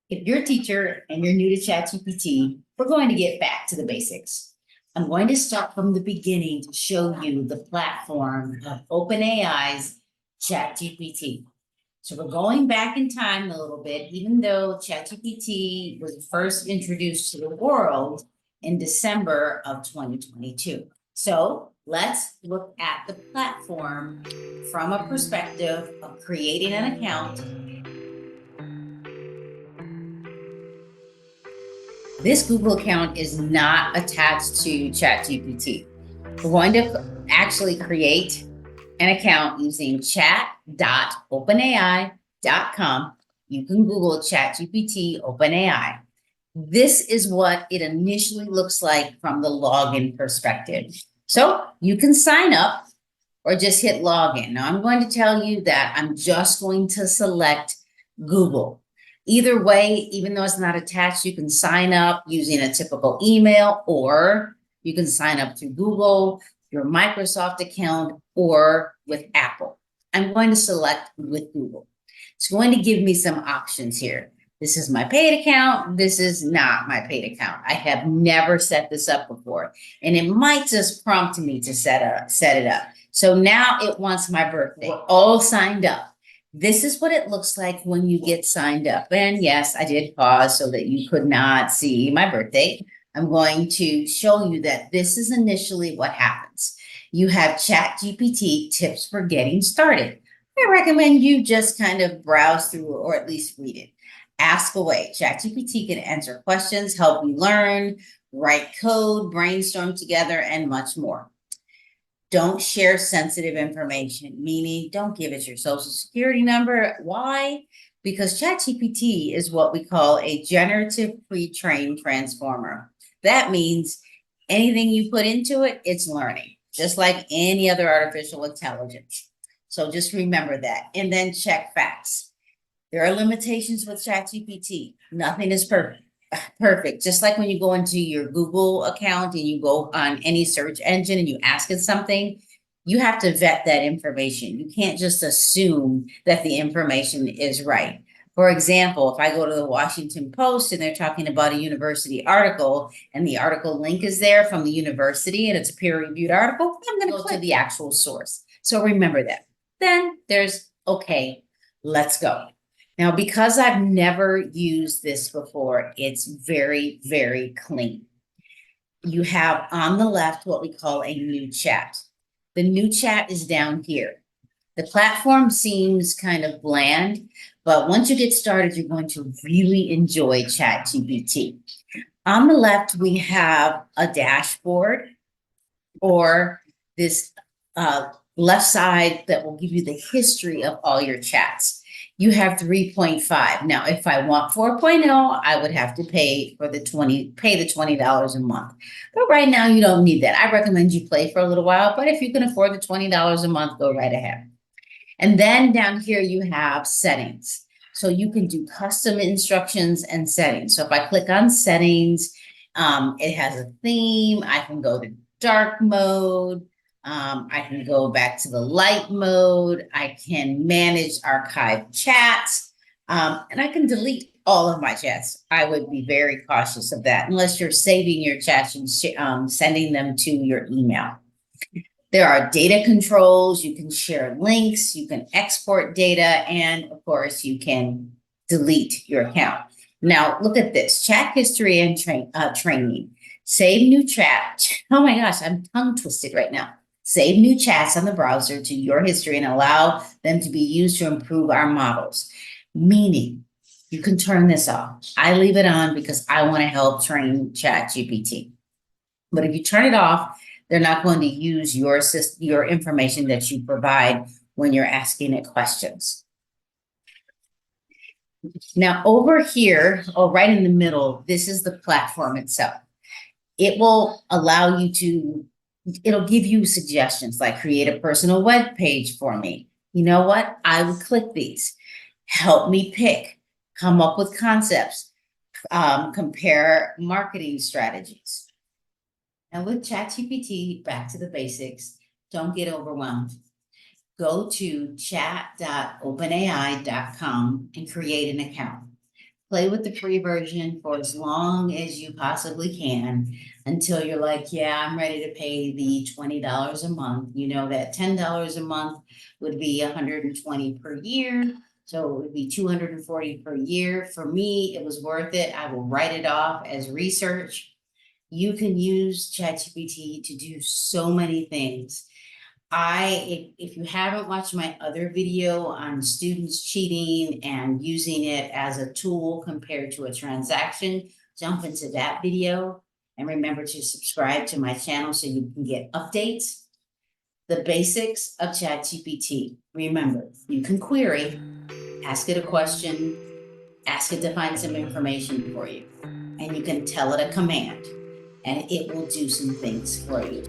If you're a teacher and you're new to ChatGPT, we're going to get back to the basics. I'm going to start from the beginning to show you the platform of OpenAI's ChatGPT. So we're going back in time a little bit, even though ChatGPT was first introduced to the world in December of 2022. So let's look at the platform from a perspective of creating an account. This Google account is not attached to ChatGPT. We're going to actually create an account using chat.openai.com. You can Google ChatGPT OpenAI. This is what it initially looks like from the login perspective. So you can sign up or just hit login. Now I'm going to tell you that I'm just going to select Google. Either way, even though it's not attached, you can sign up using a typical email, or you can sign up through Google, your Microsoft account, or with Apple. I'm going to select with Google. It's going to give me some options here. This is my paid account. This is not my paid account. I have never set this up before, and it might just prompt me to set it up. So now it wants my birthday. We're all signed up. This is what it looks like when you get signed up. And yes, I did pause so that you could not see my birthday. I'm going to show you that this is initially what happens. You have ChatGPT tips for getting started. I recommend you just kind of browse through or at least read it. Ask away. ChatGPT can answer questions, help you learn, write code, brainstorm together, and much more. Don't share sensitive information, meaning don't give it your social security number. Why? Because ChatGPT is what we call a generative pre-trained transformer. That means anything you put into it, it's learning, just like any other artificial intelligence. So just remember that. And then check facts. There are limitations with ChatGPT. Nothing is perfect. Just like when you go into your Google account and you go on any search engine and you ask it something, you have to vet that information. You can't just assume that the information is right. For example, if I go to the Washington Post and they're talking about a university article and the article link is there from the university and it's a peer-reviewed article, I'm going to go to the actual source. So remember that. Then there's, okay, let's go. Now, because I've never used this before, it's very, very clean. You have on the left what we call a new chat. The new chat is down here. The platform seems kind of bland, but once you get started, you're going to really enjoy ChatGPT. On the left, we have a dashboard, or this left side that will give you the history of all your chats. You have 3.5. Now, if I want 4.0, I would have to pay the $20 a month. But right now, you don't need that. I recommend you play for a little while, but if you can afford the $20 a month, go right ahead. And then down here, you have settings. So you can do custom instructions and settings. So if I click on settings, it has a theme. I can go to dark mode. I can go back to the light mode. I can manage archived chats, and I can delete all of my chats. I would be very cautious of that unless you're saving your chats and sending them to your email. There are data controls. You can share links. You can export data. And of course, you can delete your account. Now, look at this. Chat history and training. Save new chat. Oh my gosh, I'm tongue twisted right now. Save new chats on the browser to your history and allow them to be used to improve our models. Meaning, you can turn this off. I leave it on because I want to help train ChatGPT. But if you turn it off, they're not going to use your information that you provide when you're asking it questions. Now, over here, right in the middle, this is the platform itself. It will allow you to it'll give you suggestions like create a personal web page for me. You know what? I would click these. Help me pick, come up with concepts, compare marketing strategies. And with ChatGPT, back to the basics, don't get overwhelmed. Go to chat.openai.com and create an account. Play with the free version for as long as you possibly can until you're like, yeah, I'm ready to pay the $20 a month. You know that $10 a month would be $120 per year. So it would be $240 per year. For me, it was worth it. I will write it off as research. You can use ChatGPT to do so many things. If you haven't watched my other video on students cheating and using it as a tool compared to a transaction, jump into that video. And remember to subscribe to my channel so you can get updates. The basics of ChatGPT. Remember, you can query, ask it a question, ask it to find some information for you, and you can tell it a command, and it will do some things for you.